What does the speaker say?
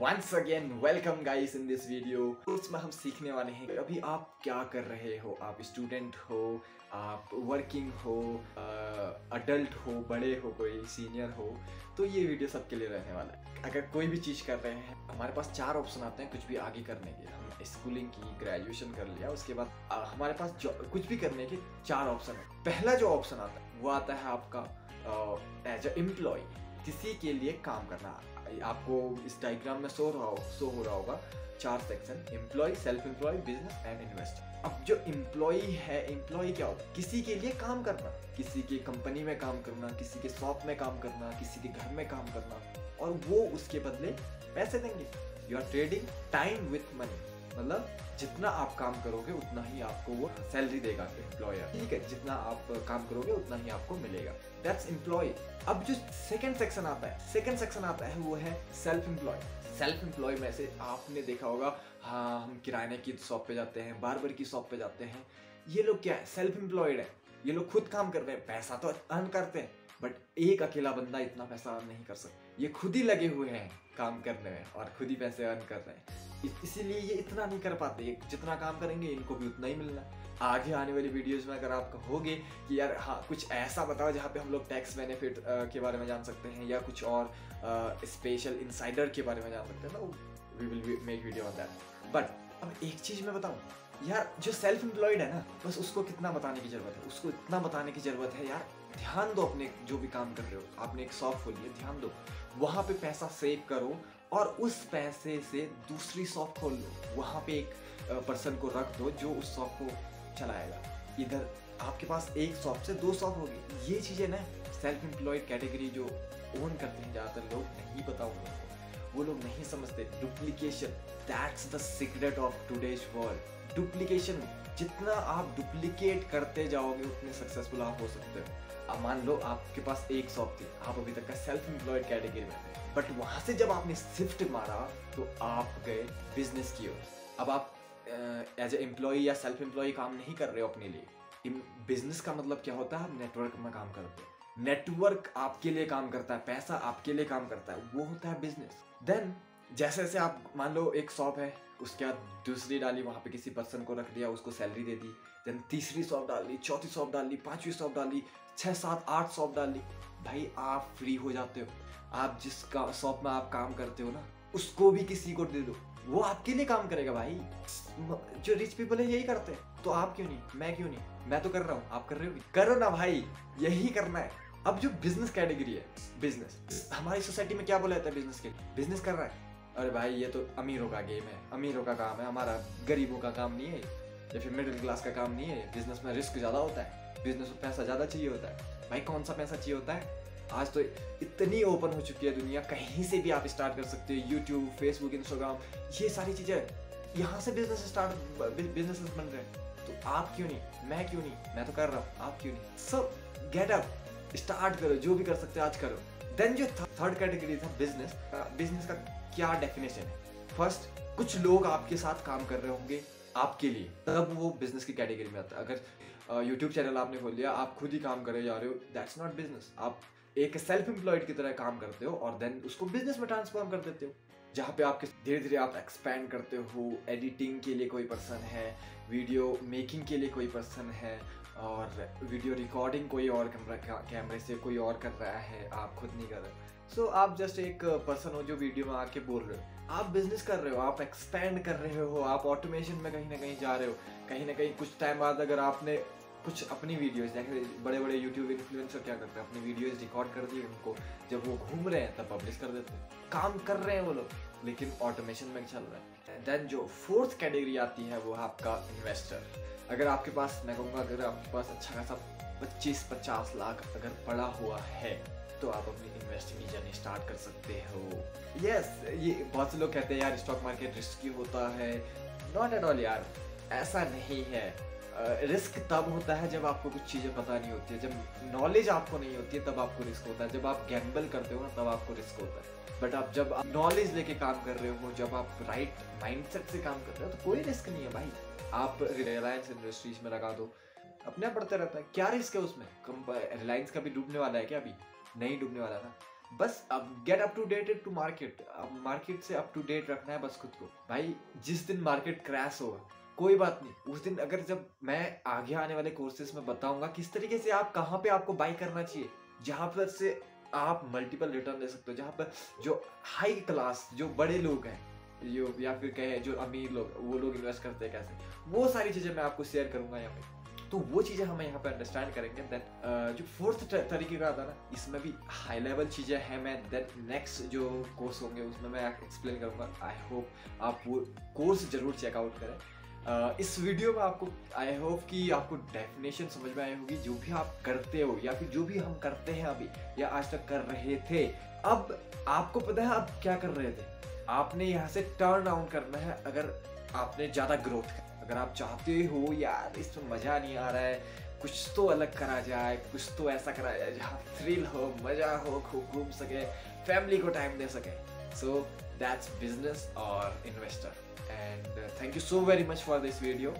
Once again, welcome guys in this video। उसमें हम सीखने वाले हैं अभी आप क्या कर रहे हो। आप स्टूडेंट हो, आप वर्किंग हो, अडल्ट हो, बड़े हो, कोई सीनियर हो, तो ये वीडियो सबके लिए रहने वाला है। अगर कोई भी चीज़ कर रहे हैं, हमारे पास 4 ऑप्शन आते हैं कुछ भी आगे करने के। हम स्कूलिंग की, ग्रेजुएशन कर लिया, उसके बाद हमारे पास कुछ भी करने के 4 ऑप्शन है। पहला जो ऑप्शन आता है वो आता है आपका एज अ एम्प्लॉय, किसी के लिए काम करना। आपको इस डायग्राम में शो हो रहा होगा 4 section: employ, self employ, business and investor. अब जो एम्प्लॉय है, एम्प्लॉय क्या होता है? किसी के लिए काम करना, किसी के कंपनी में काम करना, किसी के शॉप में काम करना, किसी के घर में काम करना, और वो उसके बदले पैसे देंगे। You are trading time with money, मतलब जितना आप काम करोगे उतना ही आपको वो सैलरी देगा एम्प्लॉयर। ठीक है, जितना आप काम करोगे उतना ही आपको मिलेगा। That's employ. अब जो सेकंड सेक्शन आता है वो है सेल्फ एम्प्लॉय। सेल्फ एम्प्लॉय में से आपने देखा होगा, हाँ, हम किराने की शॉप पे जाते हैं, बार्बर की शॉप पे जाते हैं। ये लोग क्या है? सेल्फ एम्प्लॉयड है। ये लोग खुद काम कर रहे हैं, पैसा तो अर्न करते हैं, बट एक अकेला बंदा इतना पैसा अर्न नहीं कर सकता। ये खुद ही लगे हुए हैं काम करने में और खुद ही पैसे अर्न कर रहे हैं, इसीलिए ये इतना नहीं कर पाते। जितना काम करेंगे इनको भी उतना ही मिलना है। आगे आने वाली वीडियोस में अगर आप कहोगे कि यार हाँ कुछ ऐसा बताओ जहाँ पे हम लोग टैक्स बेनिफिट के बारे में जान सकते हैं, या कुछ और स्पेशल इनसाइडर के बारे में जान सकते हैं, ना we will make video on that. But अब एक चीज़ मैं बताऊँ यार, जो सेल्फ एम्प्लॉयड है ना, बस उसको कितना बताने की जरूरत है? उसको इतना बताने की जरूरत है यार, ध्यान दो अपने जो भी काम कर रहे हो। आपने एक शॉप खोली है, ध्यान दो, वहाँ पे पैसा सेव करो और उस पैसे से दूसरी शॉप खोल लो। वहाँ पे एक पर्सन को रख दो जो उस शॉप को चलाएगा। इधर आपके पास एक शॉप से 2 शॉप होगी। ये चीज़ें ना सेल्फ एम्प्लॉयड कैटेगरी जो ओन करते हैं ज़्यादातर लोग, नहीं पता उनको, वो लोग नहीं समझते। Duplication, that's the secret of today's world. Duplication, जितना आप डुप्लीकेट करते जाओगे उतने सक्सेसफुल आप हो सकते हो। अब मान लो आपके पास एक शॉप थी, आप अभी तक का सेल्फ एम्प्लॉयड कैटेगरी में थे, बट वहां से जब आपने शिफ्ट मारा तो आप गए बिजनेस की ओर। अब आप एज ए एम्प्लॉय या सेल्फ एम्प्लॉय काम नहीं कर रहे हो अपने लिए। बिजनेस का मतलब क्या होता है? आप नेटवर्क में काम करते हो, नेटवर्क आपके लिए काम करता है, पैसा आपके लिए काम करता है, वो होता है बिजनेस। देन जैसे जैसे आप मान लो एक शॉप है, उसके बाद दूसरी डाली, वहाँ पे किसी पर्सन को रख दिया, उसको सैलरी दे दी। देन तीसरी शॉप डाली, चौथी शॉप डाली, 5वीं शॉप डाली, 6, 7, 8 शॉप डाली। भाई आप फ्री हो जाते हो। आप जिस शॉप में आप काम करते हो ना, उसको भी किसी को दे दो, वो आपके लिए काम करेगा। भाई जो रिच पीपल है यही करते हैं, तो आप क्यों नहीं? मैं क्यों नहीं? मैं तो कर रहा हूँ, आप कर रहे हो भी, करो ना भाई, यही करना है। अब जो बिजनेस कैटेगरी है, बिजनेस हमारी सोसाइटी में क्या बोला जाता है बिजनेस के? बिजनेस कर रहा है, अरे भाई ये तो अमीरों का गेम है, अमीरों का काम है, हमारा गरीबों का काम नहीं है, या फिर मिडिल क्लास का काम नहीं है। बिजनेस में रिस्क ज़्यादा होता है, बिजनेस में पैसा ज़्यादा चाहिए होता है। भाई कौन सा पैसा चाहिए होता है? आज तो इतनी ओपन हो चुकी है दुनिया, कहीं से भी आप स्टार्ट कर सकते हो। यूट्यूब, फेसबुक, इंस्टाग्राम, ये सारी चीज़ें, यहाँ से बिजनेस बन रहे हैं। तो आप क्यों नहीं? मैं क्यों नहीं? मैं तो कर रहा हूँ, आप क्यों नहीं? सो गेट अप, स्टार्ट करो, जो भी कर सकते हो आज करो। देन जो थर्ड कैटेगरी था बिजनेस, बिजनेस का क्या डेफिनेशन है? फर्स्ट, कुछ लोग आपके साथ काम कर रहे होंगे आपके लिए, तब वो बिजनेस की कैटेगरी में आता है। अगर यूट्यूब चैनल आपने खोल लिया, आप खुद ही काम करे जा रहे हो, दैट्स नॉट बिजनेस। आप एक सेल्फ एम्प्लॉयड की तरह काम करते हो और देन उसको बिजनेस में ट्रांसफॉर्म कर देते हो, जहाँ पे आपके धीरे धीरे आप एक्सपैंड करते हो। एडिटिंग के लिए कोई पर्सन है, वीडियो मेकिंग के लिए कोई पर्सन है, और वीडियो रिकॉर्डिंग कोई और कैमरे से कोई और कर रहा है, आप खुद नहीं कर रहे। सो आप जस्ट एक पर्सन हो जो वीडियो में आके बोल रहे हो। आप बिजनेस कर रहे हो, आप एक्सपैंड कर रहे हो, आप ऑटोमेशन में कहीं ना कहीं जा रहे हो। कहीं ना कहीं कुछ टाइम बाद अगर आपने कुछ अपनी वीडियोस देखे, बड़े बड़े यूट्यूब इन्फ्लुएंसर क्या करते हैं, अपनी वीडियोस रिकॉर्ड कर दिए, उनको जब वो घूम रहे हैं तब पब्लिश कर देते हैं। काम कर रहे हैं वो लोग, लेकिन ऑटोमेशन में चल रहा है। देन जो फोर्थ कैटेगरी आती है वो है आपका इन्वेस्टर। अगर आपके पास, मैं कहूँगा अगर आपके पास अच्छा खासा 25-50 लाख अगर पड़ा हुआ है, तो आप अपनी इन्वेस्टिंग की जर्नी स्टार्ट कर सकते हो। यस, ये बहुत से लोग कहते हैं यार स्टॉक मार्केट रिस्की होता है। नॉट एट ऑल यार, ऐसा नहीं है। रिस्क तब होता है जब आपको कुछ चीज़ें पता नहीं होती है, जब नॉलेज आपको नहीं होती है तब आपको रिस्क होता है। जब आप गैम्बल करते हो ना तब आपको रिस्क होता है। बट आप जब आप नॉलेज लेके काम कर रहे हो, जब आप राइट माइंडसेट से काम कर रहे हो, तो कोई रिस्क नहीं है भाई। आप रिलायंस इंडस्ट्रीज में लगा दो, अपने आप बढ़ते रहता है, क्या रिस्क है उसमें? रिलायंस का भी डूबने वाला है क्या? अभी नहीं डूबने वाला ना। बस अब get up to dated to market, अब मार्केट से अप टू डेट रखना है बस खुद को। भाई जिस दिन मार्केट क्रैश होगा कोई बात नहीं, उस दिन अगर जब मैं आगे आने वाले कोर्सेज में बताऊंगा किस तरीके से आप कहाँ पे आपको बाई करना चाहिए, जहाँ पर से आप मल्टीपल रिटर्न ले सकते हो, जहाँ पर जो हाई क्लास जो बड़े लोग हैं जो या फिर कहें जो अमीर लोग वो लोग इन्वेस्ट करते हैं कैसे, वो सारी चीज़ें मैं आपको शेयर करूंगा यहाँ पे। तो वो चीज़ें हम यहाँ पे अंडरस्टैंड करेंगे। देन जो फोर्थ तरीके का आता है ना, इसमें भी हाई लेवल चीज़ें हैं। मैं देन नेक्स्ट जो कोर्स होंगे उसमें मैं एक्सप्लेन करूँगा। आई होप आप वो कोर्स जरूर चेकआउट करें। इस वीडियो में आपको आई होप कि आपको डेफिनेशन समझ में आई होगी, जो भी आप करते हो या फिर जो भी हम करते हैं अभी या आज तक कर रहे थे, अब आपको पता है आप क्या कर रहे थे। आपने यहाँ से टर्न डाउन करना है अगर आपने ज़्यादा ग्रोथ कर, अगर आप चाहते हो यार इसमें मज़ा नहीं आ रहा है, कुछ तो अलग करा जाए, कुछ तो ऐसा करा जाए जहाँ थ्रिल हो, मज़ा हो, खूब घूम सके, फैमिली को टाइम दे सके। सो दैट्स बिजनेस और investor. And thank you so very much for this video.